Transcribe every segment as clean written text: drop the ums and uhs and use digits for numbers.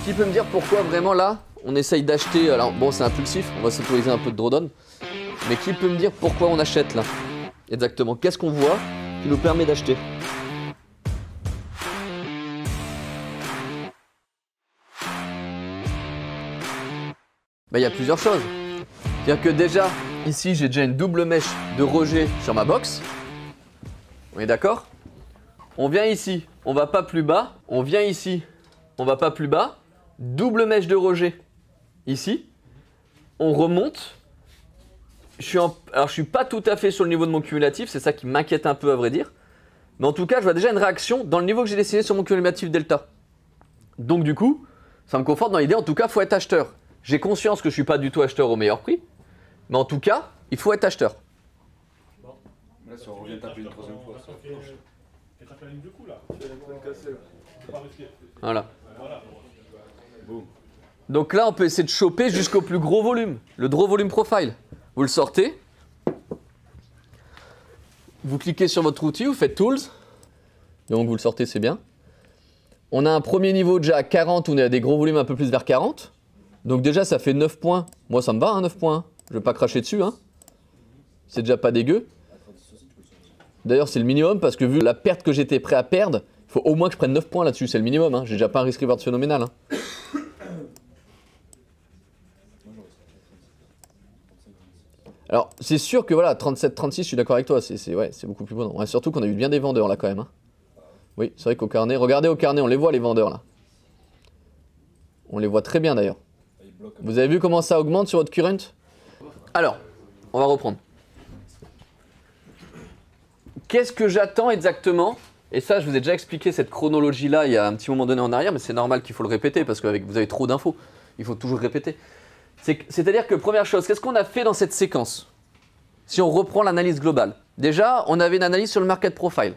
Qui peut me dire pourquoi vraiment là, on essaye d'acheter, alors bon c'est impulsif, on va s'autoriser un peu de drawdown, mais qui peut me dire pourquoi on achète là? Exactement, qu'est-ce qu'on voit qui nous permet d'acheter? Il y a plusieurs choses. C'est-à-dire que déjà, ici j'ai déjà une double mèche de rejet sur ma box. On est d'accord? On vient ici, on va pas plus bas, on vient ici, on va pas plus bas, double mèche de rejet ici, on remonte. Alors je suis pas tout à fait sur le niveau de mon cumulatif, c'est ça qui m'inquiète un peu à vrai dire. Mais en tout cas, je vois déjà une réaction dans le niveau que j'ai dessiné sur mon cumulatif delta. Donc du coup, ça me conforte dans l'idée, en tout cas, il faut être acheteur. J'ai conscience que je suis pas du tout acheteur au meilleur prix, mais en tout cas, il faut être acheteur. Bon. Là, si on revient taper une troisième fois. Et taper la ligne de coup là. Voilà. Boum. Donc là, on peut essayer de choper jusqu'au plus gros volume, le draw volume profile. Vous le sortez, vous cliquez sur votre outil, vous faites Tools, donc vous le sortez, c'est bien. On a un premier niveau déjà à 40, où on est à des gros volumes un peu plus vers 40. Donc déjà, ça fait 9 points. Moi, ça me va, hein, 9 points. Je vais pas cracher dessus. Hein. C'est déjà pas dégueu. D'ailleurs, c'est le minimum, parce que vu la perte que j'étais prêt à perdre, il faut au moins que je prenne 9 points là-dessus, c'est le minimum. Hein. J'ai déjà pas un risk reward phénoménal. Hein. Alors, c'est sûr que voilà, 37-36, je suis d'accord avec toi, c'est beaucoup plus bon. Ouais, surtout qu'on a eu bien des vendeurs là quand même. Hein. Oui, c'est vrai qu'au carnet, regardez au carnet, on les voit les vendeurs là. On les voit très bien d'ailleurs. Vous avez vu comment ça augmente sur votre current? Alors, on va reprendre. Qu'est-ce que j'attends exactement? Et ça, je vous ai déjà expliqué cette chronologie-là il y a un petit moment donné en arrière, mais c'est normal qu'il faut le répéter parce que vous avez trop d'infos. Il faut toujours répéter. C'est-à-dire que première chose, qu'est-ce qu'on a fait dans cette séquence? Si on reprend l'analyse globale. Déjà, on avait une analyse sur le market profile.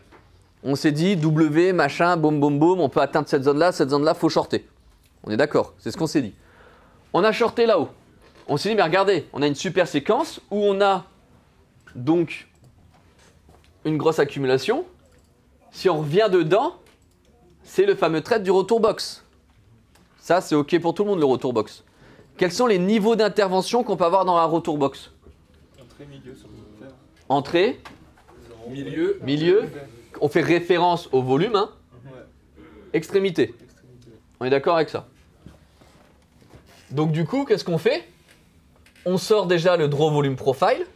On s'est dit W, machin, boum, boum, boum, on peut atteindre cette zone-là, faut shorter. On est d'accord, c'est ce qu'on s'est dit. On a shorté là-haut. On s'est dit, mais regardez, on a une super séquence où on a donc une grosse accumulation. Si on revient dedans, c'est le fameux trade du retour box. Ça, c'est OK pour tout le monde, le retour box. Quels sont les niveaux d'intervention qu'on peut avoir dans un retour box? Entrée, milieu, ça peut faire. Entrée, milieu. On fait référence au volume. Hein. Ouais. Extrémité. On est d'accord avec ça? Donc du coup, qu'est-ce qu'on fait? On sort déjà le draw volume profile,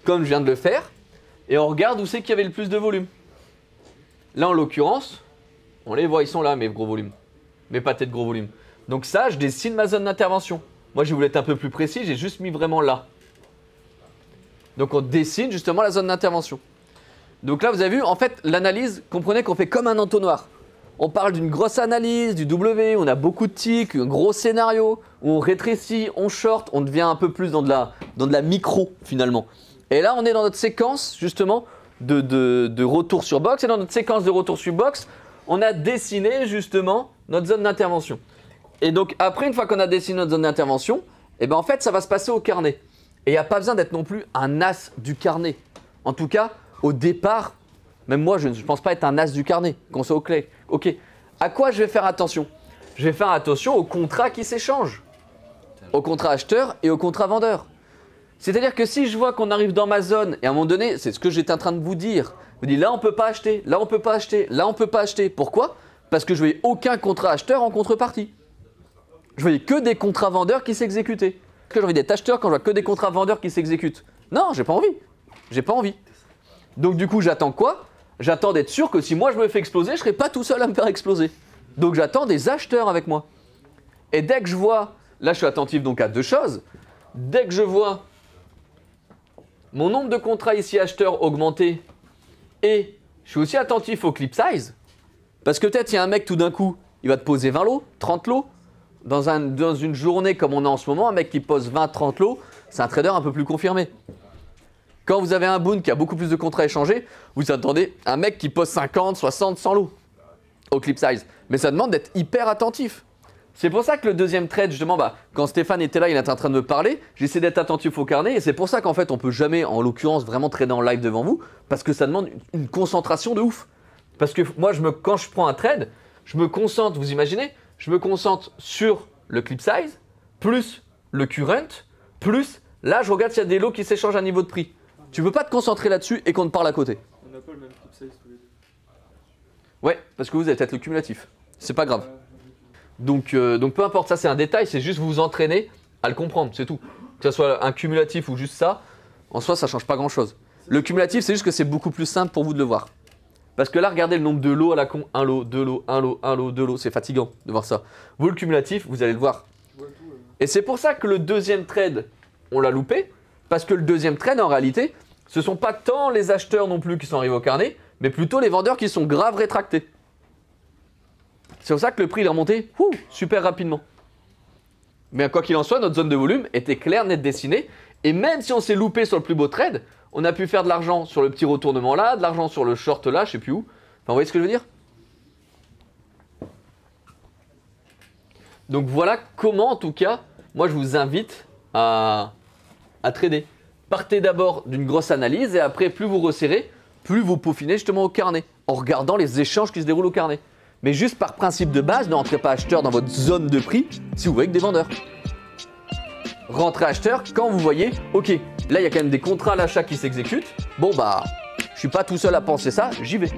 comme je viens de le faire, et on regarde où c'est qu'il y avait le plus de volume. Là, en l'occurrence, on les voit, ils sont là, mes gros volumes, mes pâtés de gros volume. Donc ça, je dessine ma zone d'intervention. Moi, je voulais être un peu plus précis, j'ai juste mis vraiment là. Donc on dessine justement la zone d'intervention. Donc là, vous avez vu, en fait, l'analyse, comprenez qu'on fait comme un entonnoir. On parle d'une grosse analyse, du W, on a beaucoup de ticks, un gros scénario, où on rétrécit, on short, on devient un peu plus dans de la micro finalement. Et là, on est dans notre séquence justement de retour sur box. Et dans notre séquence de retour sur box, on a dessiné justement notre zone d'intervention. Et donc après, une fois qu'on a dessiné notre zone d'intervention, eh ben, en fait, ça va se passer au carnet. Et il n'y a pas besoin d'être non plus un as du carnet. En tout cas, au départ, même moi, je ne pense pas être un as du carnet, qu'on soit au clé. Ok. À quoi je vais faire attention? Je vais faire attention aux contrats qui s'échangent. Au contrat acheteur et au contrat vendeur. C'est-à-dire que si je vois qu'on arrive dans ma zone, et à un moment donné, c'est ce que j'étais en train de vous dire, je vous dis là on ne peut pas acheter, là on ne peut pas acheter, là on ne peut pas acheter. Pourquoi? Parce que je ne voyais aucun contrat acheteur en contrepartie. Je voyais que des contrats vendeurs qui s'exécutaient. Est-ce que j'ai envie d'être acheteur quand je vois que des contrats vendeurs qui s'exécutent? Non, j'ai pas envie. J'ai pas envie. Donc du coup, j'attends quoi? J'attends d'être sûr que si moi je me fais exploser, je ne serai pas tout seul à me faire exploser. Donc j'attends des acheteurs avec moi. Et dès que je vois, là je suis attentif donc à deux choses. Dès que je vois mon nombre de contrats ici acheteurs augmenter et je suis aussi attentif au clip size, parce que peut-être il y a un mec tout d'un coup, il va te poser 20 lots, 30 lots. Dans une journée comme on a en ce moment, un mec qui pose 20-30 lots, c'est un trader un peu plus confirmé. Quand vous avez un boon qui a beaucoup plus de contrats échangés, vous attendez un mec qui pose 50, 60, 100 lots au clip size. Mais ça demande d'être hyper attentif. C'est pour ça que le deuxième trade, justement, quand Stéphane était là, il était en train de me parler, j'essaie d'être attentif au carnet et c'est pour ça qu'en fait, on ne peut jamais, en l'occurrence, vraiment trader en live devant vous parce que ça demande une concentration de ouf. Parce que moi, quand je prends un trade, je me concentre, vous imaginez, je me concentre sur le clip size, plus le current, plus là je regarde s'il y a des lots qui s'échangent à niveau de prix. Tu peux pas te concentrer là-dessus et qu'on te parle à côté. On n'a pas le même clip size tous les deux. Ouais, parce que vous avez peut-être le cumulatif. C'est pas grave. Donc peu importe, ça c'est un détail, c'est juste vous entraîner à le comprendre, c'est tout. Que ce soit un cumulatif ou juste ça, en soi ça change pas grand-chose. Le cumulatif, c'est juste que c'est beaucoup plus simple pour vous de le voir. Parce que là, regardez le nombre de lots à la con. Un lot, deux lots, un lot, un lot, deux lots. C'est fatigant de voir ça. Vous, le cumulatif, vous allez le voir. Et c'est pour ça que le deuxième trade, on l'a loupé. Parce que le deuxième trade, en réalité, ce ne sont pas tant les acheteurs non plus qui sont arrivés au carnet, mais plutôt les vendeurs qui sont grave rétractés. C'est pour ça que le prix il est remonté super rapidement. Mais quoi qu'il en soit, notre zone de volume était claire, nette, dessinée. Et même si on s'est loupé sur le plus beau trade, on a pu faire de l'argent sur le petit retournement là, de l'argent sur le short là, je sais plus où. Enfin, vous voyez ce que je veux dire? Donc voilà comment, en tout cas, moi je vous invite à trader. Partez d'abord d'une grosse analyse et après, plus vous resserrez, plus vous peaufinez justement au carnet, en regardant les échanges qui se déroulent au carnet. Mais juste par principe de base, ne rentrez pas acheteur dans votre zone de prix si vous voyez que des vendeurs. Rentrez acheteur quand vous voyez, ok, là il y a quand même des contrats à l'achat qui s'exécutent. Bon bah, je suis pas tout seul à penser ça, j'y vais.